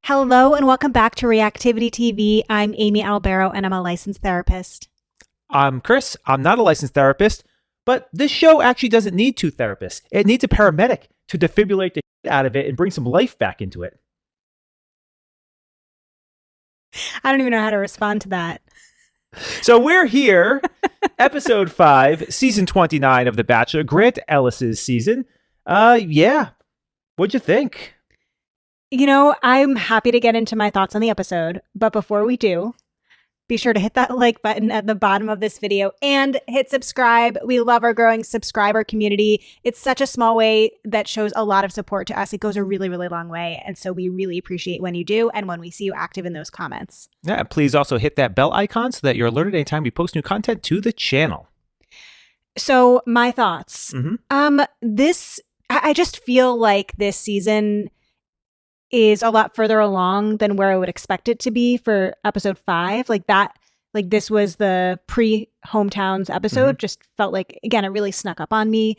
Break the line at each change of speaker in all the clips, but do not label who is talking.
Hello and welcome back to Reactivity TV. I'm Amy Albero and I'm a licensed therapist.
I'm Chris. I'm not a licensed therapist, but this show actually doesn't need two therapists. It needs a paramedic to defibrillate the shit out of it and bring some life back into it.
I don't even know how to respond to that.
So we're here, episode 5, season 29 of The Bachelor, Grant Ellis's season. Yeah. What'd you think?
You know, I'm happy to get into my thoughts on the episode, but before we do, be sure to hit that like button at the bottom of this video and hit subscribe. We love our growing subscriber community. It's such a small way that shows a lot of support to us. It goes a really, really long way. And so we really appreciate when you do and when we see you active in those comments.
Yeah, please also hit that bell icon so that you're alerted anytime we post new content to the channel.
So my thoughts. I just feel like this season is a lot further along than where I would expect it to be for episode 5. Like this was the pre-hometowns episode. Just felt like, again, it really snuck up on me.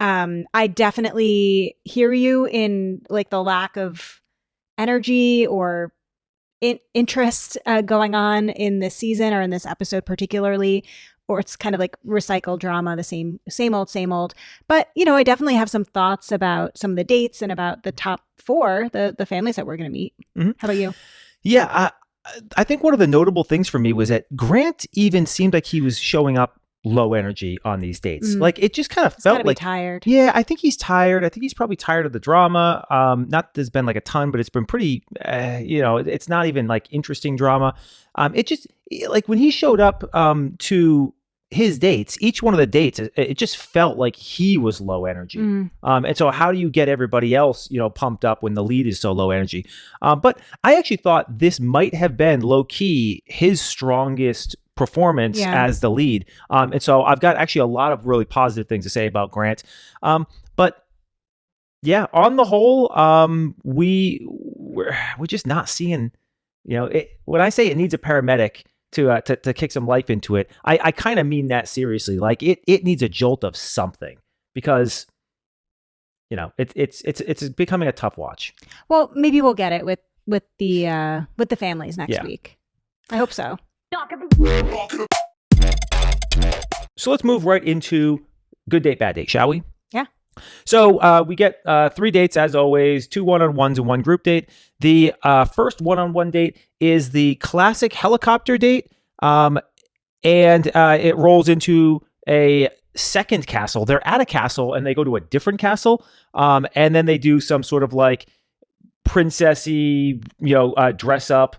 I definitely hear you in like the lack of energy or interest going on in this season or in this episode particularly, or it's kind of like recycled drama, the same old. But, you know, I definitely have some thoughts about some of the dates and about the top 4, the families that we're going to meet. How about you?
Yeah, I think one of the notable things for me was that Grant even seemed like he was showing up low energy on these dates. Like it just kind of felt like
tired.
Yeah, I think he's tired. I think he's probably tired of the drama. Not there's been like a ton, but it's been pretty, it's not even like interesting drama. It just like when he showed up to his dates, each one of the dates, it just felt like he was low energy. And so how do you get everybody else, pumped up when the lead is so low energy? But I actually thought this might have been low key his strongest performance as the lead. And so I've got actually a lot of really positive things to say about Grant. But yeah, on the whole, we're just not seeing, when I say it needs a paramedic to kick some life into it, I kind of mean that seriously. Like it needs a jolt of something because, it's becoming a tough watch.
Well, maybe we'll get it with the families next week. I hope so.
So let's move right into good date, bad date, shall we?
Yeah.
So we get 3 dates as always, 2 one-on-ones and 1 group date. The first one-on-one date is the classic helicopter date, and it rolls into a second castle. They're at a castle and they go to a different castle, and then they do some sort of like princessy, dress up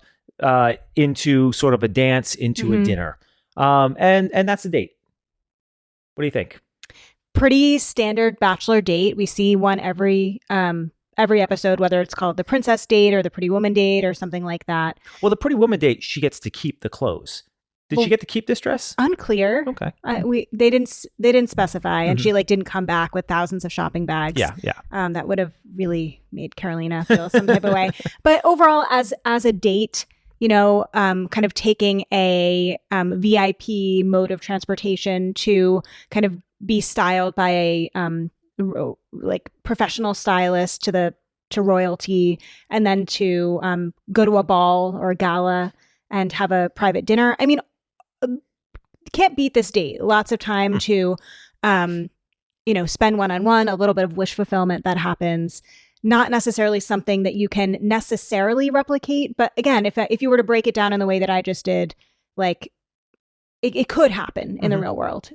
into sort of a dance, into a dinner, and that's the date. What do you think?
Pretty standard Bachelor date. We see one every episode, whether it's called the princess date or the pretty woman date or something like that.
Well, the pretty woman date, she gets to keep the clothes. Did she get to keep this dress?
Unclear.
Okay.
They didn't specify, and she didn't come back with thousands of shopping bags.
Yeah.
That would have really made Carolina feel some type of way. But overall, as a date, kind of taking a VIP mode of transportation to kind of be styled by a like professional stylist to royalty, and then to go to a ball or a gala and have a private dinner. I mean, can't beat this date. Lots of time to spend one-on-one, a little bit of wish fulfillment that happens. Not necessarily something that you can necessarily replicate, but again, if you were to break it down in the way that I just did, like it could happen in the real world.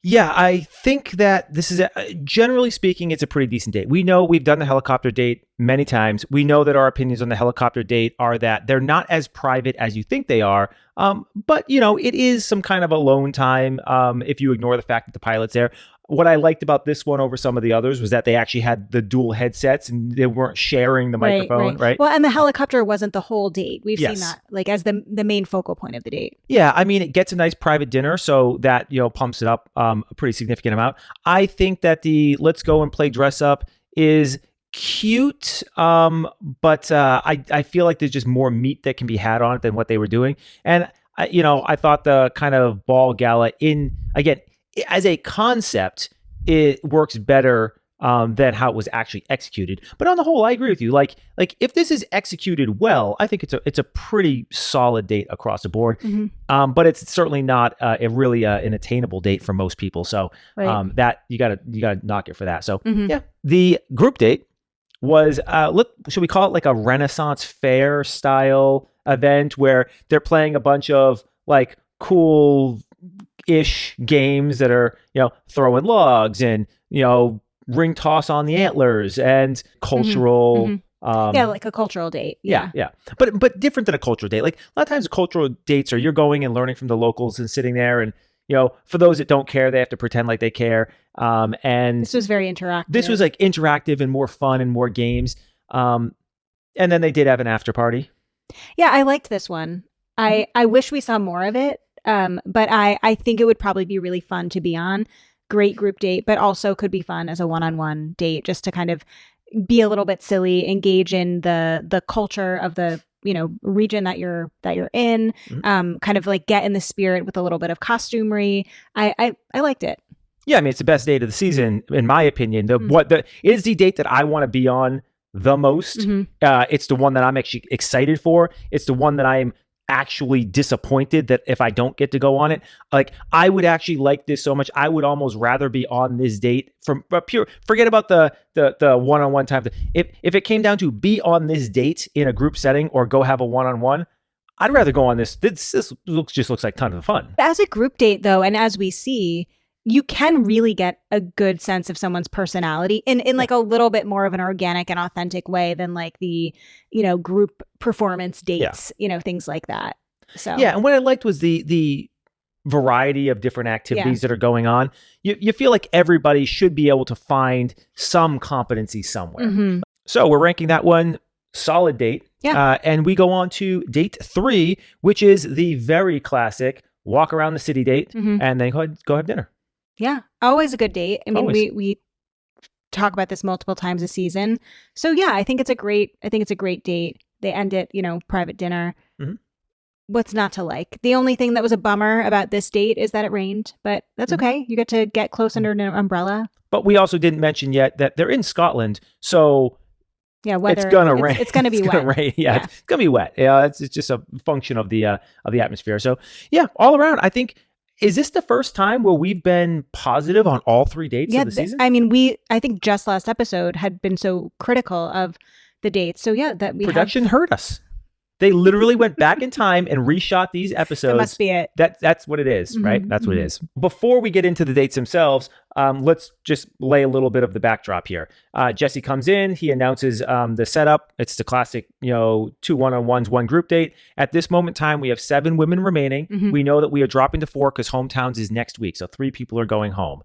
Yeah, I think that this is, generally speaking, it's a pretty decent date. We know we've done the helicopter date many times. We know that our opinions on the helicopter date are that they're not as private as you think they are. But, it is some kind of alone time if you ignore the fact that the pilot's there. What I liked about this one over some of the others was that they actually had the dual headsets and they weren't sharing the microphone, right?
Well, and the helicopter wasn't the whole date. We've seen that like as the main focal point of the date.
Yeah, I mean, it gets a nice private dinner, so that, pumps it up a pretty significant amount. I think that let's go and play dress up is cute, but I feel like there's just more meat that can be had on it than what they were doing. And I thought the kind of ball gala again, as a concept, it works better than how it was actually executed. But on the whole, I agree with you. Like if this is executed well, I think it's a pretty solid date across the board. But it's certainly not really an attainable date for most people. So that you gotta knock it for that. So yeah, the group date was should we call it like a Renaissance fair style event where they're playing a bunch of like cool ish games that are throwing logs and ring toss on the antlers and cultural
like a cultural date.
Yeah. But different than a cultural date. Like a lot of times cultural dates are you're going and learning from the locals and sitting there, and for those that don't care, they have to pretend like they care. And
this was very interactive.
This was like interactive and more fun and more games. And then they did have an after party.
Yeah, I liked this one. I wish we saw more of it. But I think it would probably be really fun to be on. Great group date, but also could be fun as a one-on-one date, just to kind of be a little bit silly, engage in the culture of the region that you're in, kind of like get in the spirit with a little bit of costumery. I liked it.
Yeah, I mean it's the best date of the season in my opinion. It is the date that I want to be on the most. It's the one that I'm actually excited for. It's the one that I am actually disappointed that if I don't get to go on it. Like I would actually like this so much. I would almost rather be on this date from forget about the one-on-one time. If it came down to be on this date in a group setting or go have a one-on-one, I'd rather go on this. This looks like a ton of fun.
As a group date though, and as we see, you can really get a good sense of someone's personality in like a little bit more of an organic and authentic way than like the, group performance dates, things like that. So
yeah. And what I liked was the variety of different activities that are going on. You feel like everybody should be able to find some competency somewhere. So we're ranking that one solid date. Yeah. And we go on to date 3, which is the very classic walk around the city date and then go have dinner.
Yeah, always a good date. I mean, we talk about this multiple times a season. So yeah, I think it's a great date. They end it, private dinner. What's not to like? The only thing that was a bummer about this date is that it rained, but that's okay. You get to get close under an umbrella.
But we also didn't mention yet that they're in Scotland, so
yeah, weather,
it's gonna rain.
It's gonna be wet.
Rain. Yeah, it's gonna be wet. Yeah, it's just a function of the atmosphere. So yeah, all around, I think. Is this the first time where we've been positive on all 3 dates of the season?
I mean, I think just last episode had been so critical of the dates. So yeah, that
production hurt us. They literally went back in time and reshot these episodes.
That must be it.
That's what it is, right? That's what it is. Before we get into the dates themselves, let's just lay a little bit of the backdrop here. Jesse comes in. He announces the setup. It's the classic, 2 one-on-ones, 1 group date. At this moment in time, we have 7 women remaining. We know that we are dropping to 4 because hometowns is next week. So 3 people are going home.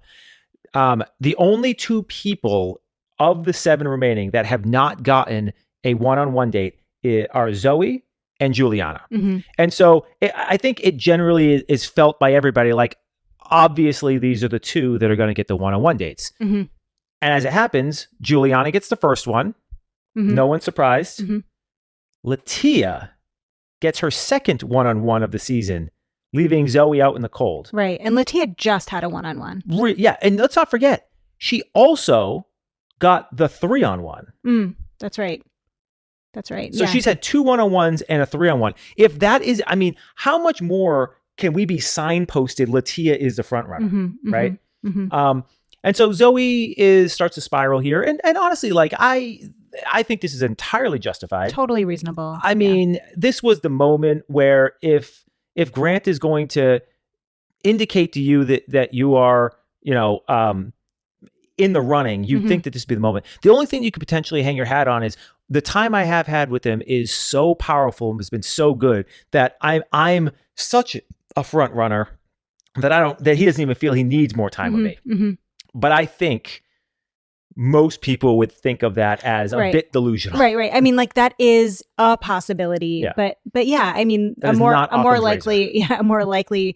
The only 2 people of the 7 remaining that have not gotten a one-on-one date are Zoe and Juliana. And so I think it generally is felt by everybody like, obviously, these are the 2 that are going to get the one-on-one dates. And as it happens, Juliana gets the first one. No one's surprised. Latia gets her second one-on-one of the season, leaving Zoe out in the cold.
Right. And Latia just had a one-on-one.
Yeah. And let's not forget, she also got the 3-on-1.
That's right. That's right.
So she's had 2 one-on-ones and a 3-on-1. If that is, I mean, how much more can we be signposted Latia is the front runner, right? And so Zoe starts to spiral here. And honestly, like I think this is entirely justified.
Totally reasonable.
I mean, this was the moment where if Grant is going to indicate to you that you are, in the running, you think that this would be the moment. The only thing you could potentially hang your hat on is the time I have had with him is so powerful and has been so good that I'm such a front runner that he doesn't even feel he needs more time with me. But I think most people would think of that as a bit delusional.
Right. I mean, like that is a possibility, but yeah, I mean, a more likely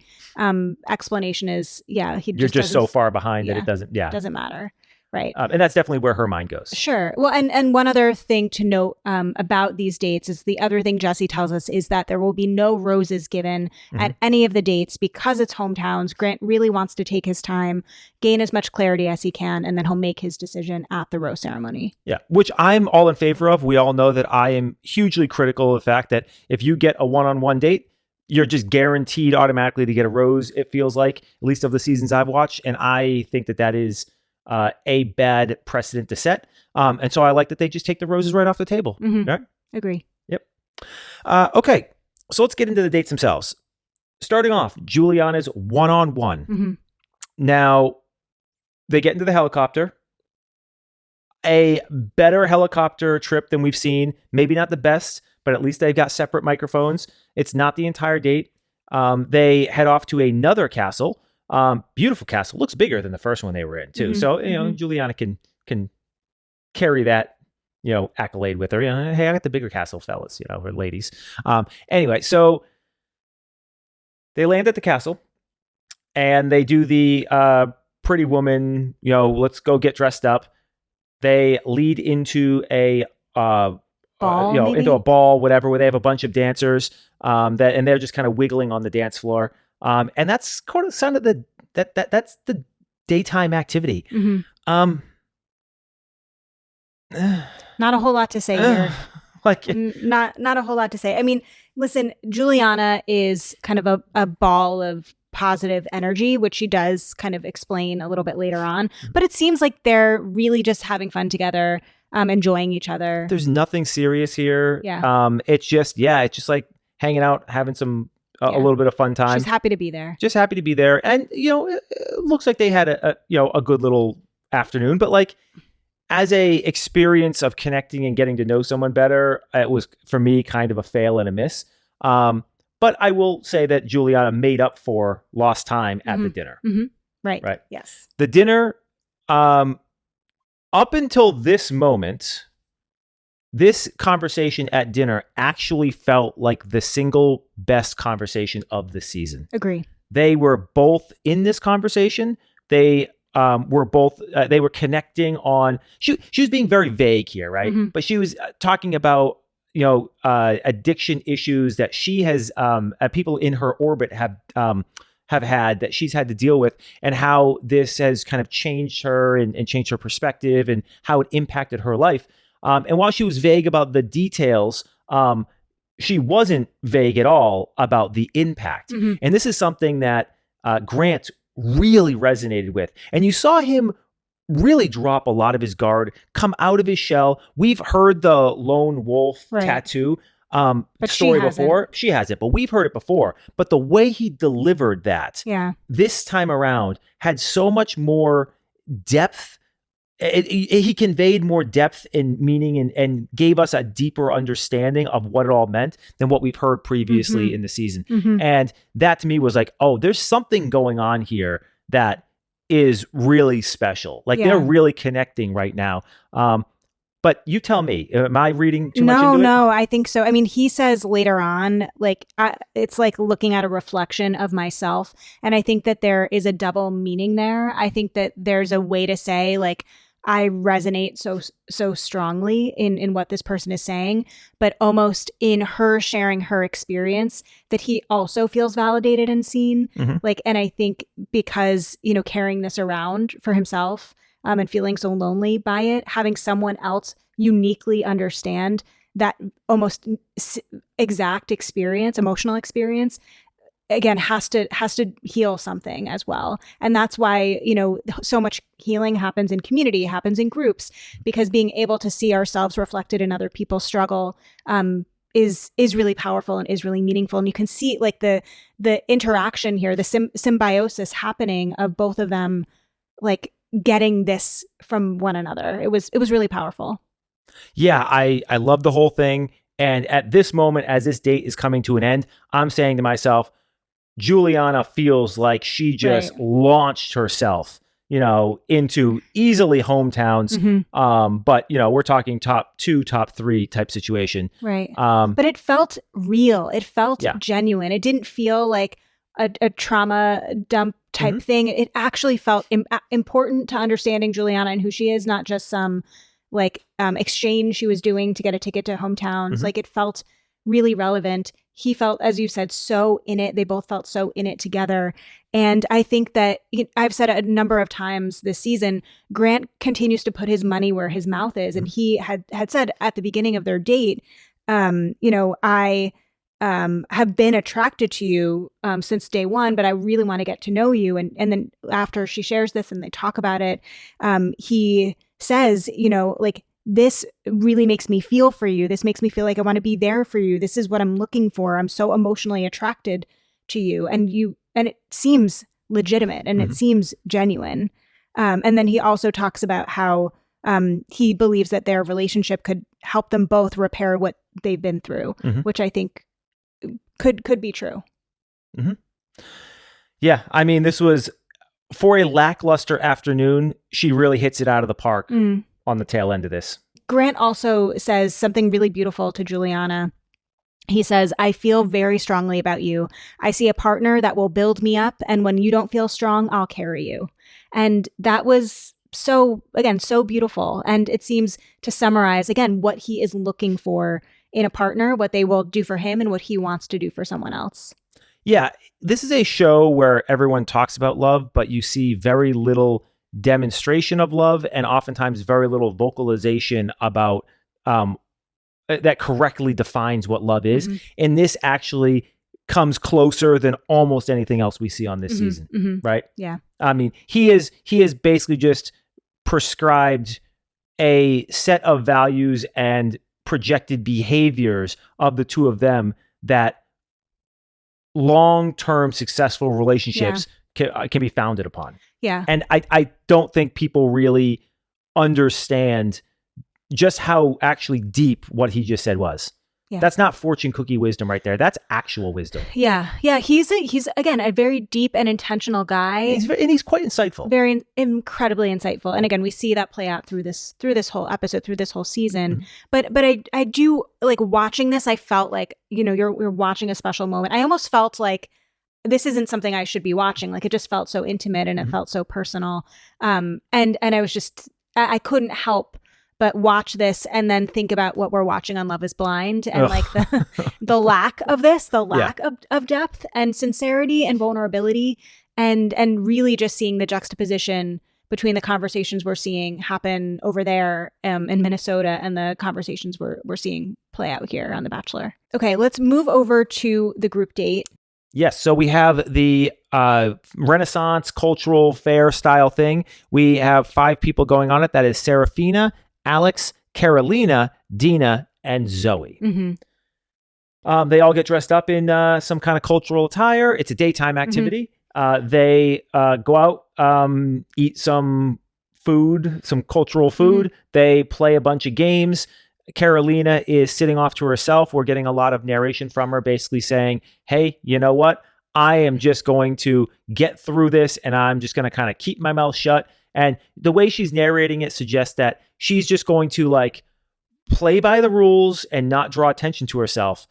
explanation is, you're
just so far behind that it doesn't
matter. Right.
And that's definitely where her mind goes.
Sure. Well, and one other thing to note about these dates is the other thing Jesse tells us is that there will be no roses given at any of the dates because it's hometowns. Grant really wants to take his time, gain as much clarity as he can, and then he'll make his decision at the rose ceremony.
Yeah, which I'm all in favor of. We all know that I am hugely critical of the fact that if you get a one-on-one date, you're just guaranteed automatically to get a rose, it feels like, at least of the seasons I've watched. And I think that is a bad precedent to set. And so I like that they just take the roses right off the table. Right?
Agree.
Yep. Okay, so let's get into the dates themselves. Starting off, Juliana's one-on-one. Now, they get into the helicopter. A better helicopter trip than we've seen. Maybe not the best, but at least they've got separate microphones. It's not the entire date. They head off to another castle. Beautiful castle. Looks bigger than the first one they were in, too. So, Juliana can carry that, accolade with her. Hey, I got the bigger castle, fellas, or ladies. Anyway, so they land at the castle and they do the pretty woman, let's go get dressed up. They lead into a ball, into a ball, whatever, where they have a bunch of dancers and they're just kind of wiggling on the dance floor. And that's kind of sounded that's the daytime activity.
Not a whole lot to say here. Not a whole lot to say. I mean, listen, Juliana is kind of a ball of positive energy, which she does kind of explain a little bit later on. But it seems like they're really just having fun together, enjoying each other.
There's nothing serious here.
Yeah.
It's just like hanging out, having a little bit of fun time.
She's happy to be there.
Just happy to be there. And, it looks like they had a good little afternoon, but like as a experience of connecting and getting to know someone better, it was for me kind of a fail and a miss. But I will say that Juliana made up for lost time at the dinner.
Right. Yes.
The dinner, up until this moment, this conversation at dinner actually felt like the single best conversation of the season.
Agree.
They were both in this conversation. They were both, they were connecting on, she was being very vague here, right? But she was talking about, addiction issues that she has, people in her orbit have had that she's had to deal with, and how this has kind of changed her and changed her perspective and how it impacted her life. And while she was vague about the details, she wasn't vague at all about the impact. And this is something that Grant really resonated with. And you saw him really drop a lot of his guard, come out of his shell. We've heard the lone wolf tattoo story before. She hasn't, but we've heard it before. But the way he delivered that this time around had so much more depth. He conveyed more depth and meaning and gave us a deeper understanding of what it all meant than what we've heard previously in the season. And that to me was like, oh, there's something going on here that is really special. Like they're really connecting right now. But you tell me, am I reading too much into it?
No, I think so. I mean, he says later on, like, it's like looking at a reflection of myself. And I think that there is a double meaning there. I think that there's a way to say, like, I resonate so strongly in what this person is saying, but almost in her sharing her experience that he also feels validated and seen. Like, and I think because, carrying this around for himself and feeling so lonely by it, having someone else uniquely understand that almost exact experience, emotional experience, again, has to heal something as well. And that's why, so much healing happens in community, happens in groups, because being able to see ourselves reflected in other people's struggle is really powerful and is really meaningful. And you can see like the interaction here, the symbiosis happening of both of them, like getting this from one another. It was really powerful.
Yeah, I love the whole thing. And at this moment, as this date is coming to an end, I'm saying to myself, Juliana feels like she just launched herself, into easily hometowns. But, we're talking top 2, top 3 type situation.
Right. But it felt real. It felt genuine. It didn't feel like, a trauma dump type thing. It actually felt important to understanding Juliana and who she is, not just some like exchange she was doing to get a ticket to hometowns. Like it felt really relevant. He felt, as you said, so in it. They both felt so in it together. And I think that I've said a number of times this season, Grant continues to put his money where his mouth is. And he had said at the beginning of their date, I have been attracted to you since day one, but I really want to get to know you. And then after she shares this and they talk about it, he says, like, this really makes me feel for you. This makes me feel like I want to be there for you. This is what I'm looking for. I'm so emotionally attracted to you. And it seems legitimate and it seems genuine. And then he also talks about how he believes that their relationship could help them both repair what they've been through, which I think could be true.
Yeah. I mean, this was, for a lackluster afternoon, she really hits it out of the park on the tail end of this.
Grant also says something really beautiful to Juliana. He says, I feel very strongly about you. I see a partner that will build me up, and when you don't feel strong, I'll carry you. And that was so beautiful. And it seems to summarize, again, what he is looking for in a partner, what they will do for him, and what he wants to do for someone else.
Yeah, this is a show where everyone talks about love, but you see very little demonstration of love and oftentimes very little vocalization about that correctly defines what love is. And this actually comes closer than almost anything else we see on this season, right?
Yeah.
I mean, he is basically just prescribed a set of values and projected behaviors of the two of them that long-term successful relationships can be founded upon.
Yeah.
And I don't think people really understand just how actually deep what he just said was. Yeah. That's not fortune cookie wisdom right there. That's actual wisdom.
Yeah. Yeah. He's again, a very deep and intentional guy.
And he's quite insightful.
Very incredibly insightful. And again, we see that play out through this whole episode, through this whole season. But I do, like, watching this, I felt like, you're watching a special moment. I almost felt like this isn't something I should be watching. Like, it just felt so intimate and it felt so personal. And I was just, I couldn't help but watch this and then think about what we're watching on Love is Blind and like the lack of this, the lack of depth and sincerity and vulnerability, and really just seeing the juxtaposition between the conversations we're seeing happen over there in Minnesota and the conversations we're seeing play out here on The Bachelor. Okay, let's move over to the group date.
Yes, so we have the Renaissance cultural fair style thing. We have 5 people going on it. That is Serafina, Alex, Carolina, Dina, and Zoe. They all get dressed up in some kind of cultural attire. It's a daytime activity. They go out, eat some food, some cultural food. They play a bunch of games. Carolina is sitting off to herself. We're getting a lot of narration from her, basically saying, hey, you know what? I am just going to get through this, and I'm just going to kind of keep my mouth shut. And the way she's narrating it suggests that she's just going to, like, play by the rules and not draw attention to herself.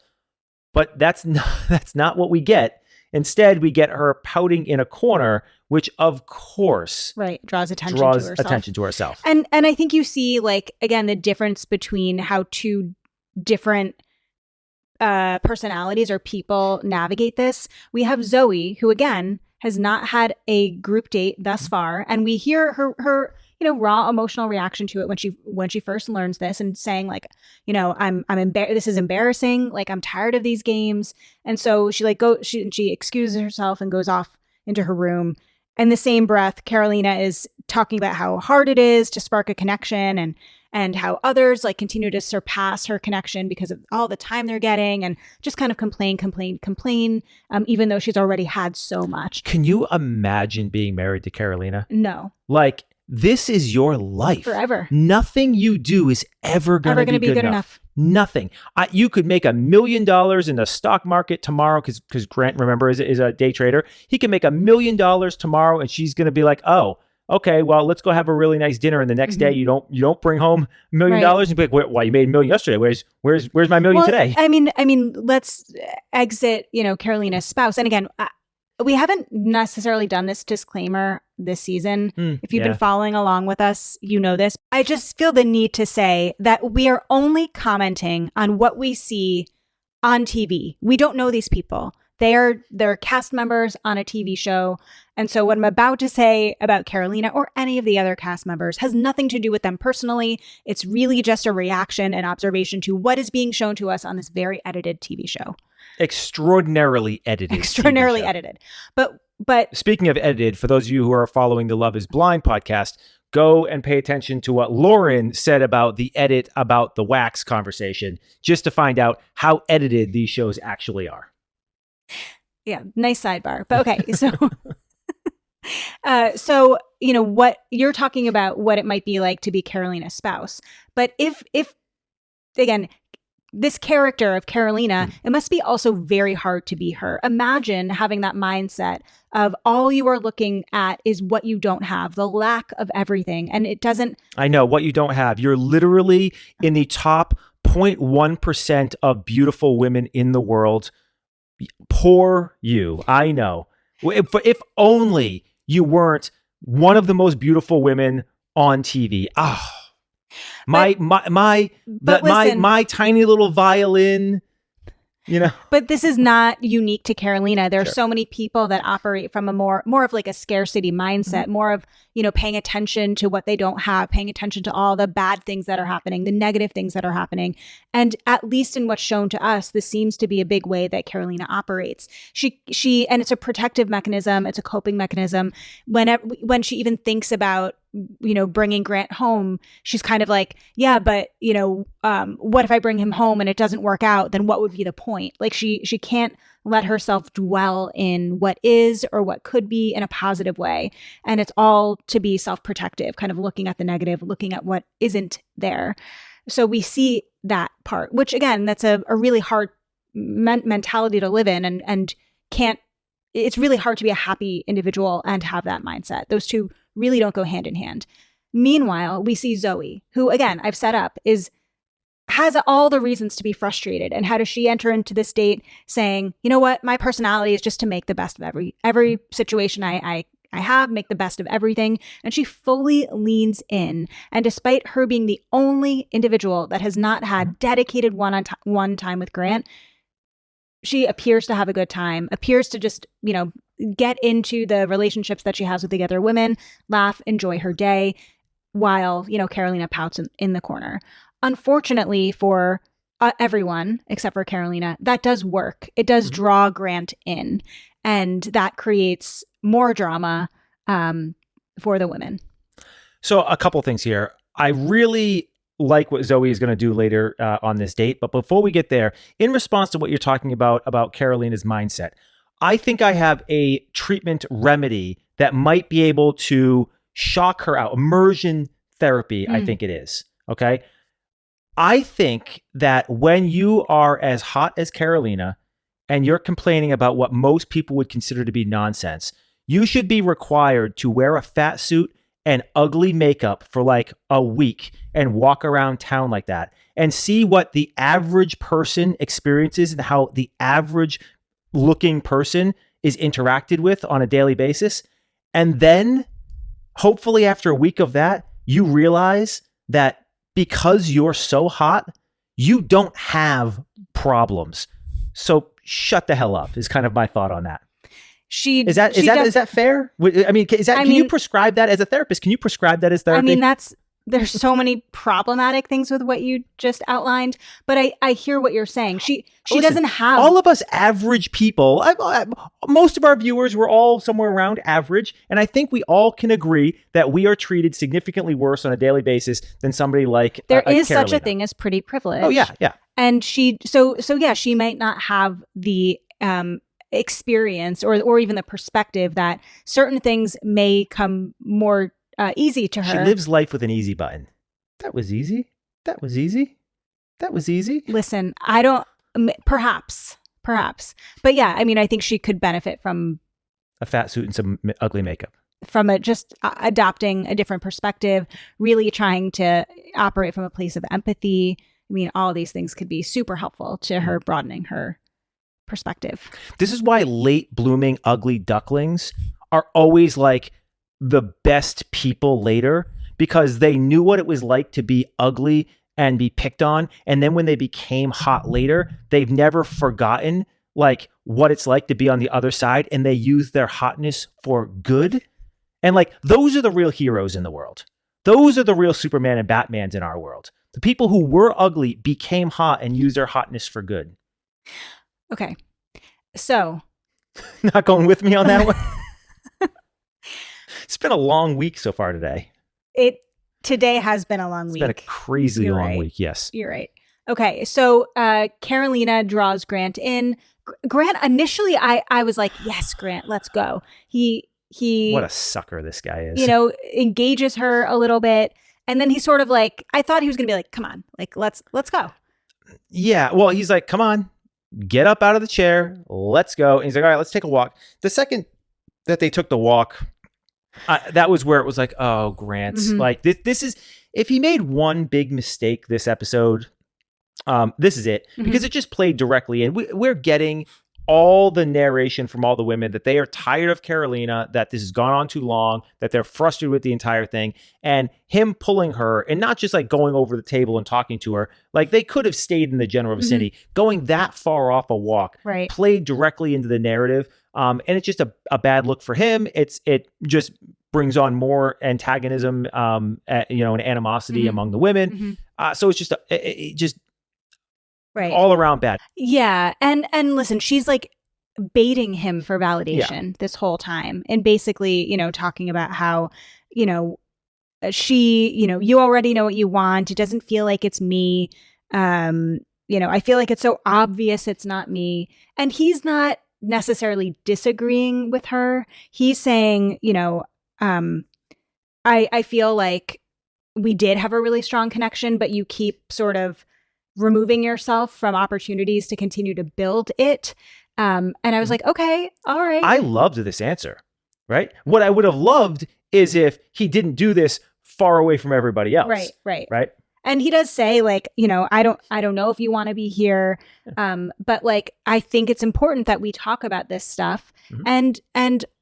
But that's not what we get. Instead, we get her pouting in a corner, which of course
draws attention to herself. And I think you see, like, again, the difference between how two different personalities or people navigate this. We have Zoe, who again has not had a group date thus far, and we hear her raw emotional reaction to it when she first learns this, and saying, like, I'm this is embarrassing, like, I'm tired of these games. And so she she excuses herself and goes off into her room. In the same breath, Carolina is talking about how hard it is to spark a connection, and how others, like, continue to surpass her connection because of all the time they're getting, and just kind of complain, even though she's already had so much.
Can you imagine being married to Carolina?
No.
Like, this is your life.
Forever.
Nothing you do is ever going to be good enough. Nothing. You could make $1 million in the stock market tomorrow, because Grant, remember, is a day trader. He can make $1 million tomorrow, and she's going to be like, oh, okay, well, let's go have a really nice dinner. And the next day, you don't bring home $1 million and be like, well, you made $1 million yesterday. Where's my $1 million today?
I mean, let's exit, Carolina's spouse. And again, we haven't necessarily done this disclaimer this season. If you've been following along with us, you know this. I just feel the need to say that we are only commenting on what we see on TV. We don't know these people. They're cast members on a TV show. And so what I'm about to say about Carolina or any of the other cast members has nothing to do with them personally. It's really just a reaction and observation to what is being shown to us on this very edited TV show.
Extraordinarily edited.
Extraordinarily edited. But
speaking of edited, for those of you who are following the Love is Blind podcast, go and pay attention to what Lauren said about the edit about the wax conversation, just to find out how edited these shows actually are.
Yeah, nice sidebar. But okay, so so you know what you're talking about, what it might be like to be Carolina's spouse. But if again, this character of Carolina, it must be also very hard to be her. Imagine having that mindset of all you are looking at is what you don't have, the lack of everything. And it doesn't...
I know what you don't have. You're literally in the top 0.1% of beautiful women in the world. Poor you. I know. If only you weren't one of the most beautiful women on TV. My tiny little violin, you know.
But this is not unique to Carolina. There are so many people that operate from a more of like a scarcity mindset, more of, you know, paying attention to what they don't have, paying attention to all the bad things that are happening, the negative things that are happening. And at least in what's shown to us, this seems to be a big way that Carolina operates. She and it's a protective mechanism. It's a coping mechanism. When she even thinks about, you know, bringing Grant home, she's kind of like, yeah, but, you know, what if I bring him home and it doesn't work out? Then what would be the point? Like she can't let herself dwell in what is or what could be in a positive way. And it's all to be self-protective, kind of looking at the negative, looking at what isn't there. So we see that part, which again, that's a really hard mentality to live in and can't, it's really hard to be a happy individual and have that mindset. Those two really don't go hand in hand. Meanwhile, we see Zoe, who again, I've set up, has all the reasons to be frustrated. And how does she enter into this date saying, you know what, my personality is just to make the best of every situation I have, make the best of everything. And she fully leans in. And despite her being the only individual that has not had dedicated one time with Grant, she appears to have a good time, appears to just, you know, get into the relationships that she has with the other women, laugh, enjoy her day, while, you know, Carolina pouts in the corner. Unfortunately for everyone, except for Carolina, that does work. It does draw Grant in, and that creates more drama for the women.
So a couple things here. I really like what Zoe is going to do later on this date. But before we get there, in response to what you're talking about Carolina's mindset, I think I have a treatment remedy that might be able to shock her out. Immersion therapy, I think it is. Okay. I think that when you are as hot as Carolina and you're complaining about what most people would consider to be nonsense, you should be required to wear a fat suit and ugly makeup for like a week and walk around town like that and see what the average person experiences and how the average looking person is interacted with on a daily basis. And then hopefully after a week of that, you realize that because you're so hot, you don't have problems. So shut the hell up is kind of my thought on that. Is that fair? I mean, can you prescribe that as a therapist? Can you prescribe that as therapy?
I mean, there's so many problematic things with what you just outlined, but I hear what you're saying. She doesn't have...
All of us average people, most of our viewers, we're all somewhere around average, and I think we all can agree that we are treated significantly worse on a daily basis than somebody like
There is such a thing as pretty privilege.
Oh, yeah.
And she might not have the... experience or even the perspective that certain things may come more easy to her.
She lives life with an easy button. That was easy. That was easy. That was easy.
Listen, I don't, perhaps. But yeah, I mean, I think she could benefit from
a fat suit and some ugly makeup.
From just adopting a different perspective, really trying to operate from a place of empathy. I mean, all these things could be super helpful to her broadening her perspective.
This is why late blooming ugly ducklings are always like the best people later, because they knew what it was like to be ugly and be picked on. And then when they became hot later, they've never forgotten like what it's like to be on the other side, and they use their hotness for good. And like, those are the real heroes in the world. Those are the real Superman and Batmans in our world. The people who were ugly became hot and used their hotness for good.
Okay. So.
Not going with me on that one? It's been a long week so far today.
Today has been a long week.
It's been a crazy long week, yes.
You're right. Okay, so Carolina draws Grant in. Grant, initially, I was like, yes, Grant, let's go. He
what a sucker this guy is.
You know, engages her a little bit. And then he's sort of like, I thought he was going to be like, come on, like, let's go.
Yeah, well, he's like, come on, get up out of the chair. Let's go. And he's like, all right, let's take a walk. The second that they took the walk, that was where it was like, oh, Grant, like this is, if he made one big mistake this episode, this is it, because it just played directly. And we're getting all the narration from all the women that they are tired of Carolina, that this has gone on too long, that they're frustrated with the entire thing, and him pulling her and not just like going over the table and talking to her. Like, they could have stayed in the general vicinity. Going that far off a walk played directly into the narrative. And it's just a bad look for him. It just brings on more antagonism, and animosity among the women. So it's just just all around bad.
Yeah. And listen, she's like baiting him for validation this whole time. And basically, talking about how, she, you already know what you want. It doesn't feel like it's me. I feel like it's so obvious it's not me. And he's not necessarily disagreeing with her. He's saying, I feel like we did have a really strong connection, but you keep sort of removing yourself from opportunities to continue to build it. And I was like, okay, all right.
I loved this answer, right? What I would have loved is if he didn't do this far away from everybody else. Right.
And he does say, like, I don't know if you want to be here. But like, I think it's important that we talk about this stuff. And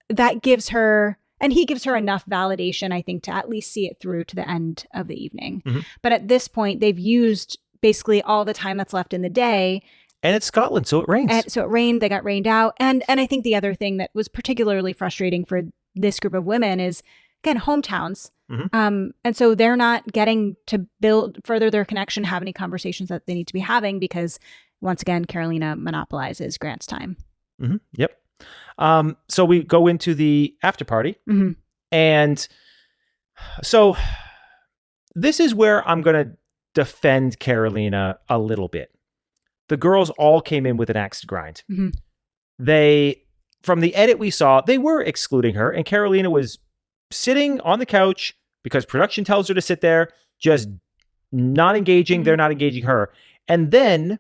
that gives her, and he gives her enough validation, I think, to at least see it through to the end of the evening. But at this point, they've used basically all the time that's left in the day.
And it's Scotland, so it rains.
And so it rained. They got rained out. And I think the other thing that was particularly frustrating for this group of women is, again, hometowns. And so they're not getting to further their connection, have any conversations that they need to be having, because once again, Carolina monopolizes Grant's time.
Yep. So we go into the after party. And so this is where I'm going to defend Carolina a little bit. The girls all came in with an axe to grind. They, from the edit we saw, they were excluding her, and Carolina was sitting on the couch because production tells her to sit there, just not engaging. They're not engaging her. And then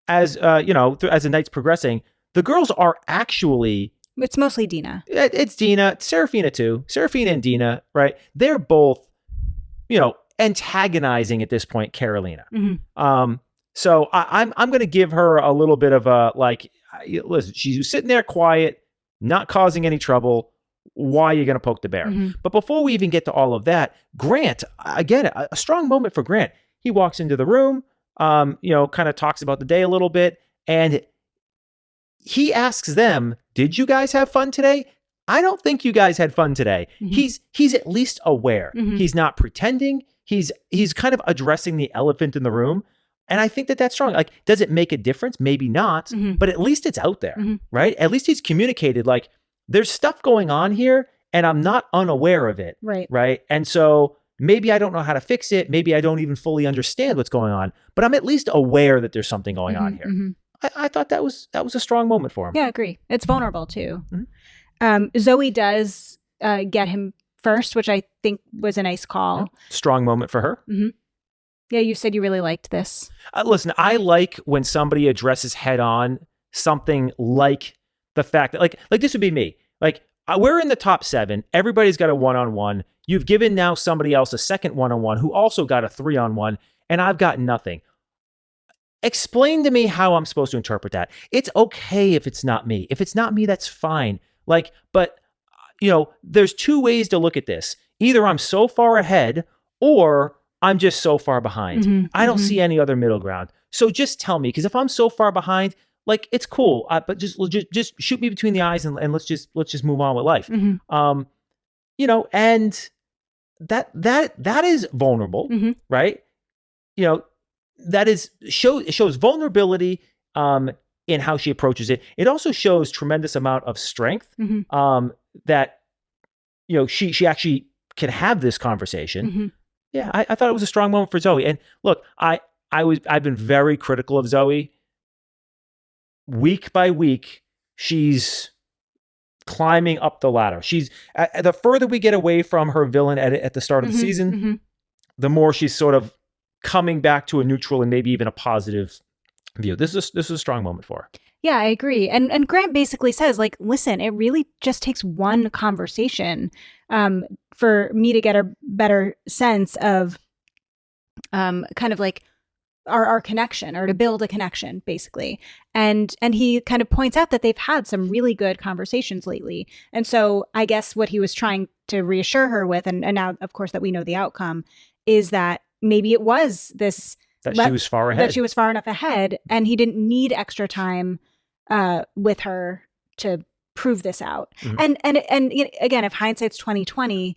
as as the night's progressing, the girls are actually,
it's mostly Dina.
It's Dina, Serafina too. Serafina and Dina, right? They're both, antagonizing at this point Carolina. So I'm going to give her a little bit of a, like, listen, she's sitting there quiet, not causing any trouble. Why are you going to poke the bear? But before we even get to all of that, Grant, again, a strong moment for Grant. He walks into the room, kind of talks about the day a little bit, and he asks them, did you guys have fun today? I don't think you guys had fun today. He's at least aware. He's not pretending. He's kind of addressing the elephant in the room. And I think that that's strong. Like, does it make a difference? Maybe not, but at least it's out there, right? At least he's communicated, like, there's stuff going on here and I'm not unaware of it. Right. And so maybe I don't know how to fix it. Maybe I don't even fully understand what's going on, but I'm at least aware that there's something going on here. I thought that was a strong moment for him.
Yeah, I agree. It's vulnerable too. Zoe does get him first, which I think was a nice call.
Yeah. Strong moment for her.
Yeah, you said you really liked this.
Listen, I like when somebody addresses head on something like the fact that, like this would be me. Like, we're in the top 7. Everybody's got a 1-on-1. You've given now somebody else a second 1-on-1 who also got a 3-on-1, and I've got nothing. explain to me how I'm supposed to interpret that. It's okay if it's not me. If it's not me, that's fine. Like, but there's two ways to look at this. Either I'm so far ahead or I'm just so far behind. I don't see any other middle ground. So just tell me, because if I'm so far behind, like, it's cool, but just shoot me between the eyes and let's just move on with life. And that is vulnerable, right? It shows vulnerability in how she approaches it. It also shows tremendous amount of strength that she actually can have this conversation. Yeah, I thought it was a strong moment for Zoe. And look, I've been very critical of Zoe. Week by week, she's climbing up the ladder. She's the further we get away from her villain at the start of the season, the more she's sort of coming back to a neutral and maybe even a positive view. This is a strong moment for her.
Yeah, I agree. And Grant basically says, like, listen, it really just takes one conversation for me to get a better sense of kind of like our connection, or to build a connection, basically. And he kind of points out that they've had some really good conversations lately. And so I guess what he was trying to reassure her with, and now, of course, that we know the outcome, is that maybe it was this...
She was far ahead.
That she was far enough ahead, and he didn't need extra time with her to prove this out. And again, if hindsight's 20/20,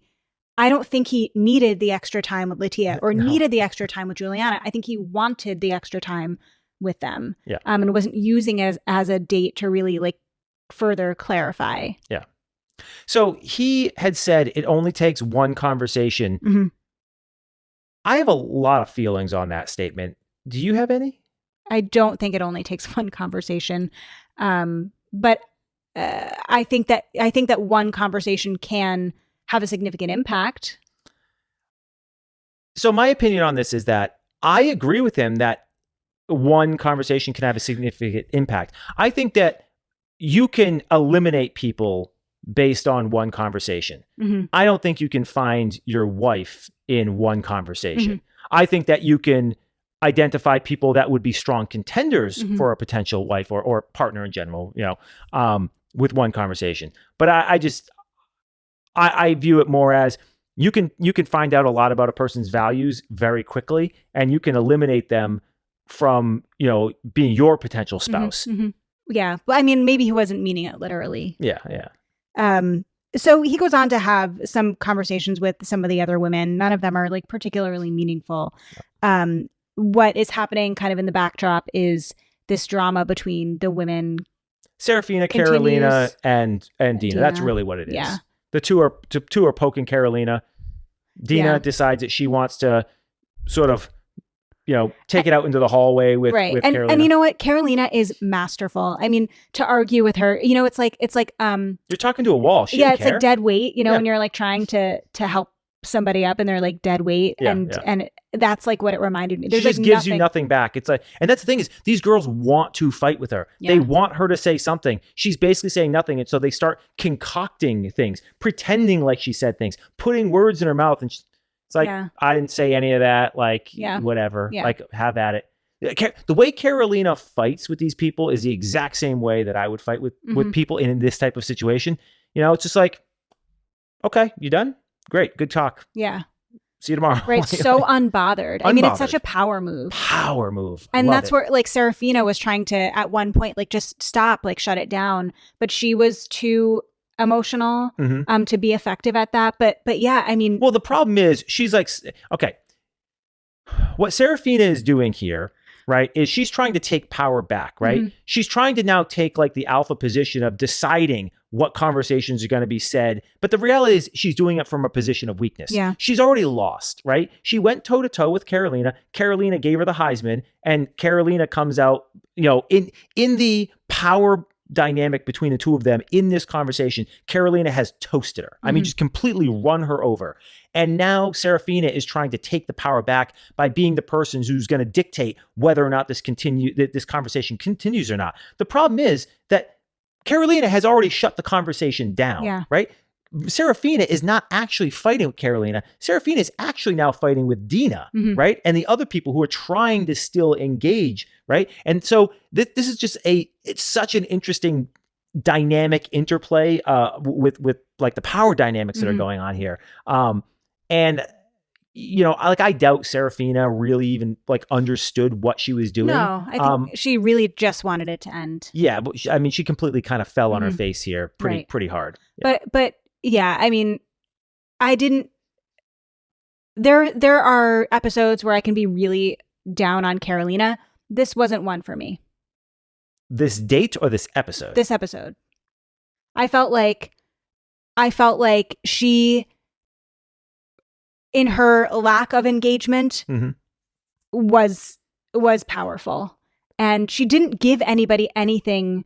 I don't think he needed the extra time with Latia or needed the extra time with Juliana. I think he wanted the extra time with them.
Yeah.
And wasn't using it as a date to really like further clarify.
Yeah. So he had said it only takes one conversation. I have a lot of feelings on that statement. Do you have any?
I don't think it only takes one conversation. But I think that one conversation can have a significant impact.
So my opinion on this is that I agree with him that one conversation can have a significant impact. I think that you can eliminate people based on one conversation. I don't think you can find your wife in one conversation. I think that you can identify people that would be strong contenders for a potential wife or partner in general, with one conversation. But I view it more as you can find out a lot about a person's values very quickly, and you can eliminate them from, being your potential spouse.
Yeah. Well, I mean, maybe he wasn't meaning it literally.
Yeah.
So he goes on to have some conversations with some of the other women. None of them are like particularly meaningful. What is happening kind of in the backdrop is this drama between the women.
Serafina, Carolina, and Dina. That's really what it is.
Yeah.
The two are poking Carolina. Dina decides that she wants to sort of, take it out into the hallway with Carolina.
And you know what? Carolina is masterful. I mean, to argue with her, it's like
you're talking to a wall. She
it's like dead weight, when you're like trying to help somebody up and they're like dead weight. And that's like what it reminded me.
She just gives you nothing back. It's like, and that's the thing is, these girls want to fight with her. Yeah. They want her to say something. She's basically saying nothing. And so they start concocting things, pretending like she said things, putting words in her mouth. And it's like, I didn't say any of that. Like, whatever. Yeah. Like, have at it. The way Carolina fights with these people is the exact same way that I would fight with people in this type of situation. It's just like, okay, you done? Great. Good talk.
Yeah.
See you tomorrow.
Right. So unbothered. I mean, it's such a power move.
And
that's where like Serafina was trying to, at one point, like just stop, like shut it down. But she was too emotional to be effective at that. But yeah, I mean.
Well, the problem is she's like, okay, what Serafina is doing here, right, is she's trying to take power back, right? She's trying to now take like the alpha position of deciding what conversations are going to be said. But the reality is she's doing it from a position of weakness.
Yeah.
She's already lost, right? She went toe to toe with Carolina. Carolina gave her the Heisman, and Carolina comes out, in the power dynamic between the two of them in this conversation. Carolina has toasted her. I mean, just completely run her over. And now Serafina is trying to take the power back by being the person who's going to dictate whether or not this conversation continues or not. The problem is that Carolina has already shut the conversation down, right? Serafina is not actually fighting with Carolina. Serafina is actually now fighting with Dina, right? And the other people who are trying to still engage, right? And so this is just it's such an interesting dynamic interplay with like the power dynamics that are going on here. And I doubt Serafina really even like understood what she was doing.
No, I think she really just wanted it to end.
Yeah, but she completely kind of fell on her face here pretty hard.
Yeah. But yeah, I mean, I didn't. There are episodes where I can be really down on Carolina. This wasn't one for me.
This date or this episode?
This episode. I felt like she, in her lack of engagement, was powerful, and she didn't give anybody anything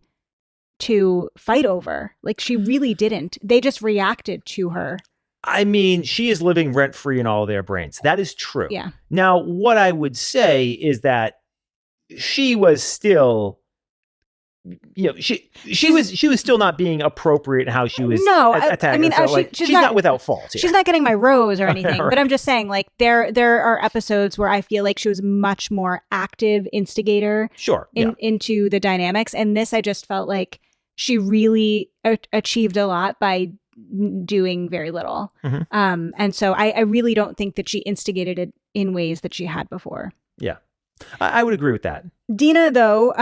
to fight over. Like, she really didn't. They just reacted to her.
I mean, she is living rent-free in all their brains. That is true.
Yeah.
Now, what I would say is that she was still, she was still not being appropriate in how she was attacking. I mean, so, she's not without fault here.
She's not getting my rose or anything.
Right.
But I'm just saying, like, there are episodes where I feel like she was much more active instigator.
Sure.
Into the dynamics, and this I just felt like she really achieved a lot by doing very little. And so I really don't think that she instigated it in ways that she had before.
Yeah. I would agree with that.
Dina, though,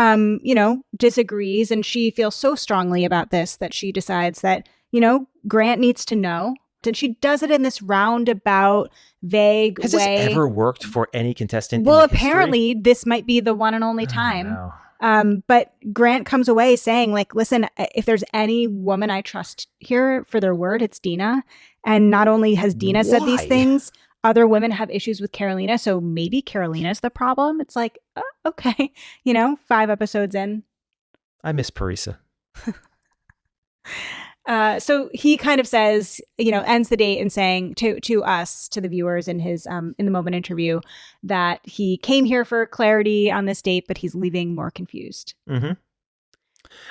disagrees, and she feels so strongly about this that she decides that, Grant needs to know. And she does it in this roundabout, vague way.
Has this ever worked for any contestant?
Well, apparently this might be the one and only time. But Grant comes away saying, like, listen, if there's any woman I trust here for their word, it's Dina. And not only has Dina said these things, other women have issues with Carolina. So maybe Carolina's the problem. It's like, okay, 5 episodes in.
I miss Parisa.
So he kind of says, ends the date in saying to us, to the viewers in his in the Moment interview, that he came here for clarity on this date, but he's leaving more confused.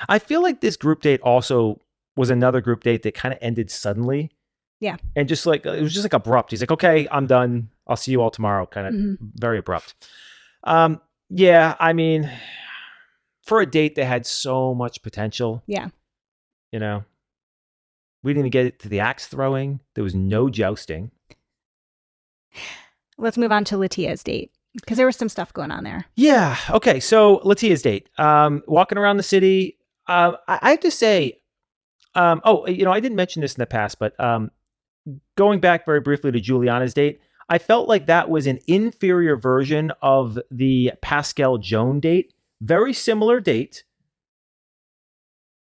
I feel like this group date also was another group date that kind of ended suddenly.
Yeah.
And just like, it was just like abrupt. He's like, okay, I'm done. I'll see you all tomorrow. Kind of very abrupt. Yeah. I mean, for a date that had so much potential.
Yeah.
We didn't even get to the axe throwing. There was no jousting.
Let's move on to Latia's date, because there was some stuff going on there.
Yeah. Okay. So Latia's date, walking around the city. I have to say, I didn't mention this in the past, but going back very briefly to Juliana's date, I felt like that was an inferior version of the Pascal Joan date. Very similar date,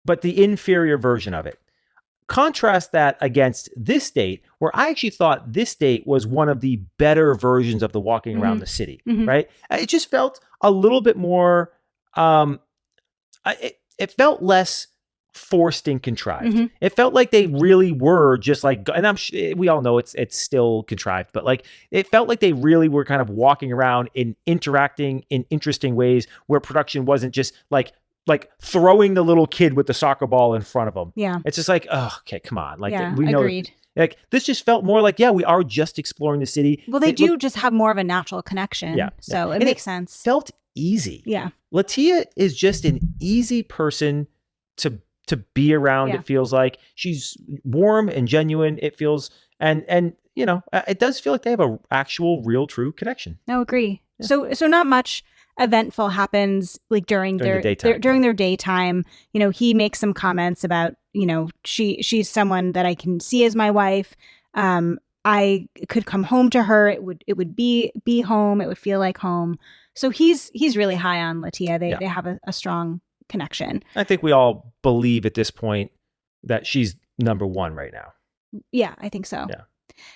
but the inferior version of it. Contrast that against this date, where I actually thought this date was one of the better versions of the walking around the city, right? It just felt a little bit more, it felt less forced and contrived. It felt like they really were just like, and we all know it's still contrived, but like, it felt like they really were kind of walking around and interacting in interesting ways where production wasn't just like throwing the little kid with the soccer ball in front of them.
Yeah.
It's just like, oh, okay, come on. Like, we know.
Agreed.
Like, this just felt more like, we are just exploring the city.
Well, they just have more of a natural connection.
Yeah.
So it makes sense.
Felt easy.
Yeah.
Latia is just an easy person to be around.
Yeah.
It feels like she's warm and genuine. It feels, and it does feel like they have a actual, real, true connection.
No, agree. Yeah. So not much eventful happens like during their daytime. He makes some comments about, she's someone that I can see as my wife. I could come home to her. It would be home. It would feel like home. So he's really high on Latia. They have a strong connection.
I think we all believe at this point that she's number one right now.
Yeah, I think so.
Yeah.